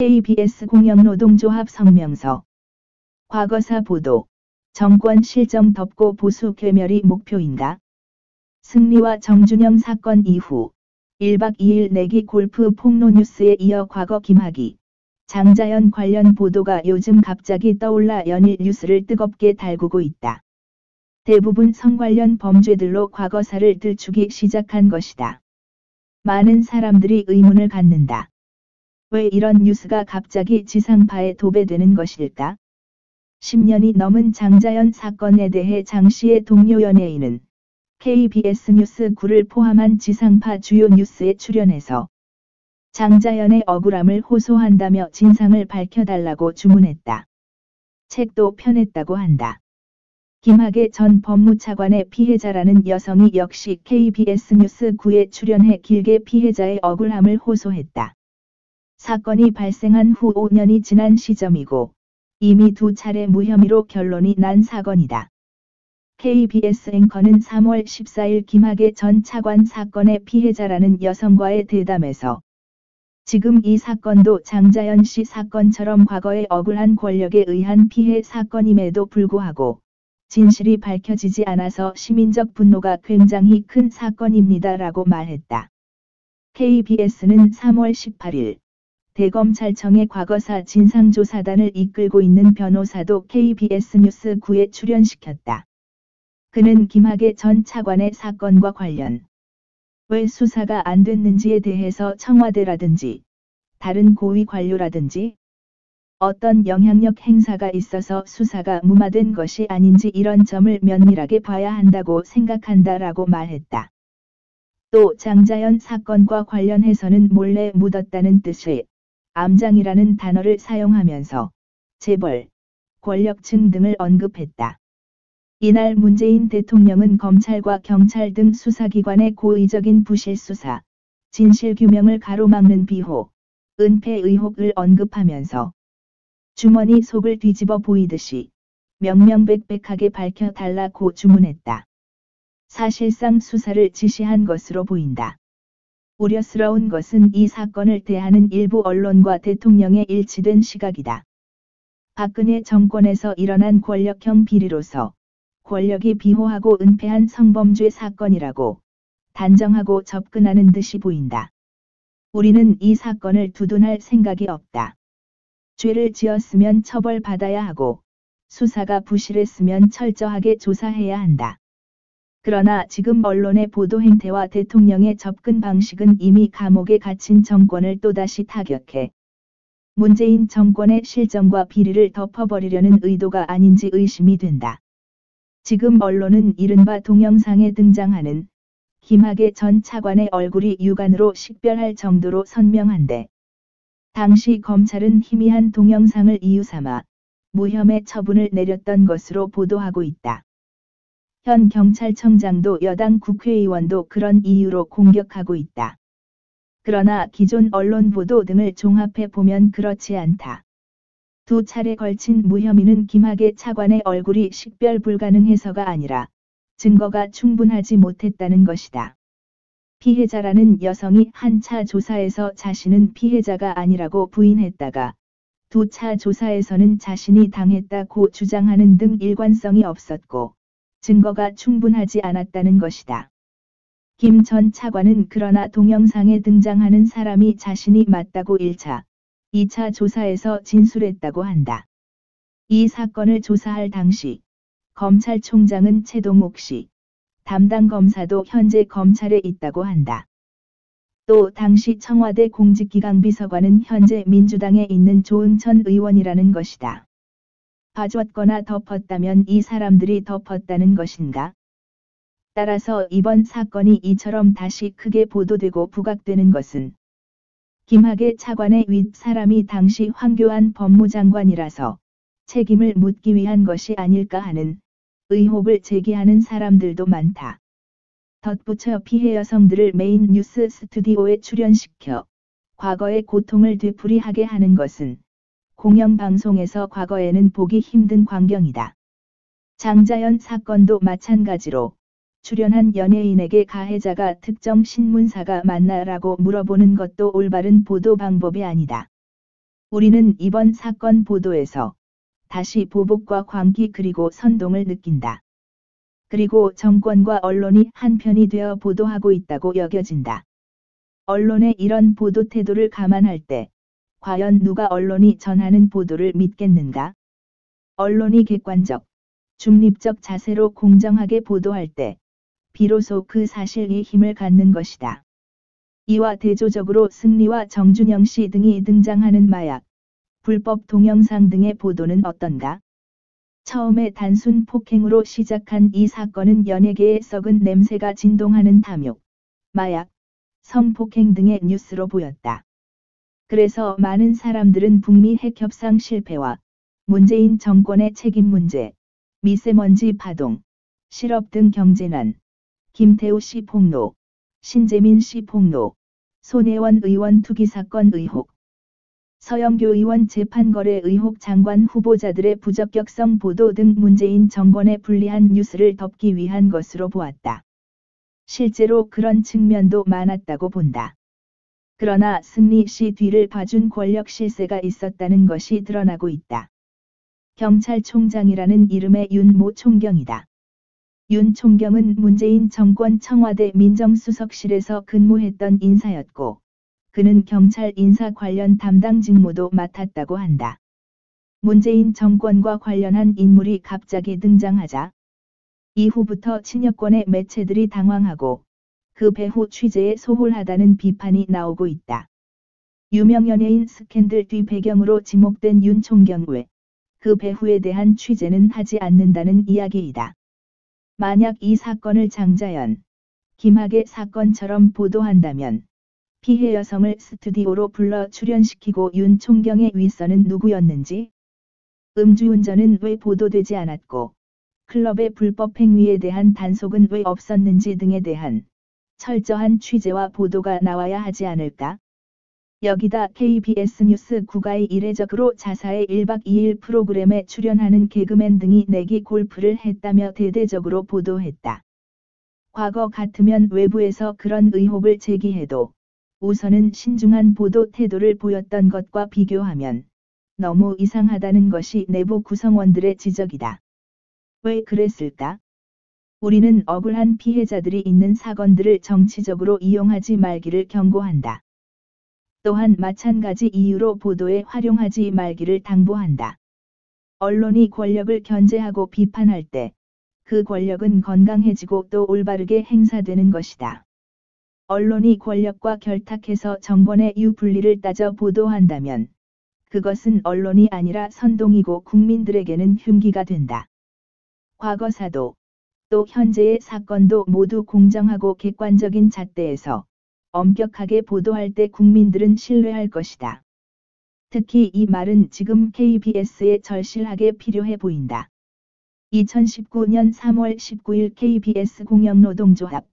KBS 공영노동조합 성명서. 과거사 보도. 정권 실정 덮고 보수 괴멸이 목표인가? 승리와 정준영 사건 이후 1박 2일 내기 골프 폭로 뉴스에 이어 과거 김학의, 장자연 관련 보도가 요즘 갑자기 떠올라 연일 뉴스를 뜨겁게 달구고 있다. 대부분 성 관련 범죄들로 과거사를 들추기 시작한 것이다. 많은 사람들이 의문을 갖는다. 왜 이런 뉴스가 갑자기 지상파에 도배되는 것일까? 10년이 넘은 장자연 사건에 대해 장씨의 동료 연예인은 KBS 뉴스 9를 포함한 지상파 주요 뉴스에 출연해서 장자연의 억울함을 호소한다며 진상을 밝혀달라고 주문했다. 책도 펴냈다고 한다. 김학의 전 법무차관의 피해자라는 여성이 역시 KBS 뉴스 9에 출연해 길게 피해자의 억울함을 호소했다. 사건이 발생한 후 5년이 지난 시점이고 이미 2차례 무혐의로 결론이 난 사건이다. KBS 앵커는 3월 14일 김학의 전 차관 사건의 피해자라는 여성과의 대담에서 지금 이 사건도 장자연 씨 사건처럼 과거의 억울한 권력에 의한 피해 사건임에도 불구하고 진실이 밝혀지지 않아서 시민적 분노가 굉장히 큰 사건입니다라고 말했다. KBS는 3월 18일 대검찰청의 과거사 진상조사단을 이끌고 있는 변호사도 KBS 뉴스 9에 출연시켰다. 그는 김학의 전 차관의 사건과 관련 왜 수사가 안 됐는지에 대해서 청와대라든지 다른 고위 관료라든지 어떤 영향력 행사가 있어서 수사가 무마된 것이 아닌지 이런 점을 면밀하게 봐야 한다고 생각한다라고 말했다. 또 장자연 사건과 관련해서는 몰래 묻었다는 뜻의 암장이라는 단어를 사용하면서 재벌, 권력층 등을 언급했다. 이날 문재인 대통령은 검찰과 경찰 등 수사기관의 고의적인 부실 수사, 진실규명을 가로막는 비호, 은폐 의혹을 언급하면서 주머니 속을 뒤집어 보이듯이 명명백백하게 밝혀달라고 주문했다. 사실상 수사를 지시한 것으로 보인다. 우려스러운 것은 이 사건을 대하는 일부 언론과 대통령의 일치된 시각이다. 박근혜 정권에서 일어난 권력형 비리로서 권력이 비호하고 은폐한 성범죄 사건이라고 단정하고 접근하는 듯이 보인다. 우리는 이 사건을 두둔할 생각이 없다. 죄를 지었으면 처벌받아야 하고 수사가 부실했으면 철저하게 조사해야 한다. 그러나 지금 언론의 보도 행태와 대통령의 접근 방식은 이미 감옥에 갇힌 정권을 또다시 타격해 문재인 정권의 실정과 비리를 덮어버리려는 의도가 아닌지 의심이 된다. 지금 언론은 이른바 동영상에 등장하는 김학의 전 차관의 얼굴이 육안으로 식별할 정도로 선명한데 당시 검찰은 희미한 동영상을 이유삼아 무혐의 처분을 내렸던 것으로 보도하고 있다. 현 경찰청장도 여당 국회의원도 그런 이유로 공격하고 있다. 그러나 기존 언론 보도 등을 종합해 보면 그렇지 않다. 2차례 걸친 무혐의는 김학의 차관의 얼굴이 식별 불가능해서가 아니라 증거가 충분하지 못했다는 것이다. 피해자라는 여성이 한 차 조사에서 자신은 피해자가 아니라고 부인했다가 2차 조사에서는 자신이 당했다고 주장하는 등 일관성이 없었고 증거가 충분하지 않았다는 것이다. 김 전 차관은 그러나 동영상에 등장하는 사람이 자신이 맞다고 1차, 2차 조사에서 진술했다고 한다. 이 사건을 조사할 당시 검찰총장은 최동욱 씨, 담당 검사도 현재 검찰에 있다고 한다. 또 당시 청와대 공직기강 비서관은 현재 민주당에 있는 조응천 의원이라는 것이다. 봐줬거나 덮었다면 이 사람들이 덮었다는 것인가? 따라서 이번 사건이 이처럼 다시 크게 보도되고 부각되는 것은 김학의 차관의 윗사람이 당시 황교안 법무장관이라서 책임을 묻기 위한 것이 아닐까 하는 의혹을 제기하는 사람들도 많다. 덧붙여 피해 여성들을 메인 뉴스 스튜디오에 출연시켜 과거의 고통을 되풀이하게 하는 것은 공영방송에서 과거에는 보기 힘든 광경이다. 장자연 사건도 마찬가지로 출연한 연예인에게 가해자가 특정 신문사가 맞나라고 물어보는 것도 올바른 보도 방법이 아니다. 우리는 이번 사건 보도에서 다시 보복과 광기 그리고 선동을 느낀다. 그리고 정권과 언론이 한편이 되어 보도하고 있다고 여겨진다. 언론의 이런 보도 태도를 감안할 때 과연 누가 언론이 전하는 보도를 믿겠는가? 언론이 객관적, 중립적 자세로 공정하게 보도할 때 비로소 그 사실이 힘을 갖는 것이다. 이와 대조적으로 승리와 정준영 씨 등이 등장하는 마약, 불법 동영상 등의 보도는 어떤가? 처음에 단순 폭행으로 시작한 이 사건은 연예계에 썩은 냄새가 진동하는 탐욕, 마약, 성폭행 등의 뉴스로 보였다. 그래서 많은 사람들은 북미 핵협상 실패와 문재인 정권의 책임 문제, 미세먼지 파동, 실업 등 경제난, 김태우 씨 폭로, 신재민 씨 폭로, 손혜원 의원 투기 사건 의혹, 서영교 의원 재판거래 의혹 장관 후보자들의 부적격성 보도 등 문재인 정권의 불리한 뉴스를 덮기 위한 것으로 보았다. 실제로 그런 측면도 많았다고 본다. 그러나 승리 씨 뒤를 봐준 권력 실세가 있었다는 것이 드러나고 있다. 경찰총장이라는 이름의 윤 모 총경이다. 윤 총경은 문재인 정권 청와대 민정수석실에서 근무했던 인사였고, 그는 경찰 인사 관련 담당 직무도 맡았다고 한다. 문재인 정권과 관련한 인물이 갑자기 등장하자 이후부터 친여권의 매체들이 당황하고 그 배후 취재에 소홀하다는 비판이 나오고 있다. 유명 연예인 스캔들 뒤 배경으로 지목된 윤 총경 외 그 배후에 대한 취재는 하지 않는다는 이야기이다. 만약 이 사건을 장자연, 김학의 사건처럼 보도한다면 피해 여성을 스튜디오로 불러 출연시키고 윤 총경의 윗선은 누구였는지, 음주운전은 왜 보도되지 않았고, 클럽의 불법 행위에 대한 단속은 왜 없었는지 등에 대한 철저한 취재와 보도가 나와야 하지 않을까? 여기다 KBS 뉴스 9가에 이례적으로 자사의 1박 2일 프로그램에 출연하는 개그맨 등이 내기 골프를 했다며 대대적으로 보도했다. 과거 같으면 외부에서 그런 의혹을 제기해도 우선은 신중한 보도 태도를 보였던 것과 비교하면 너무 이상하다는 것이 내부 구성원들의 지적이다. 왜 그랬을까? 우리는 억울한 피해자들이 있는 사건들을 정치적으로 이용하지 말기를 경고한다. 또한 마찬가지 이유로 보도에 활용하지 말기를 당부한다. 언론이 권력을 견제하고 비판할 때 그 권력은 건강해지고 또 올바르게 행사되는 것이다. 언론이 권력과 결탁해서 정권의 유불리를 따져 보도한다면 그것은 언론이 아니라 선동이고 국민들에게는 흉기가 된다. 과거사도 또 현재의 사건도 모두 공정하고 객관적인 잣대에서 엄격하게 보도할 때 국민들은 신뢰할 것이다. 특히 이 말은 지금 KBS에 절실하게 필요해 보인다. 2019년 3월 19일 KBS 공영노동조합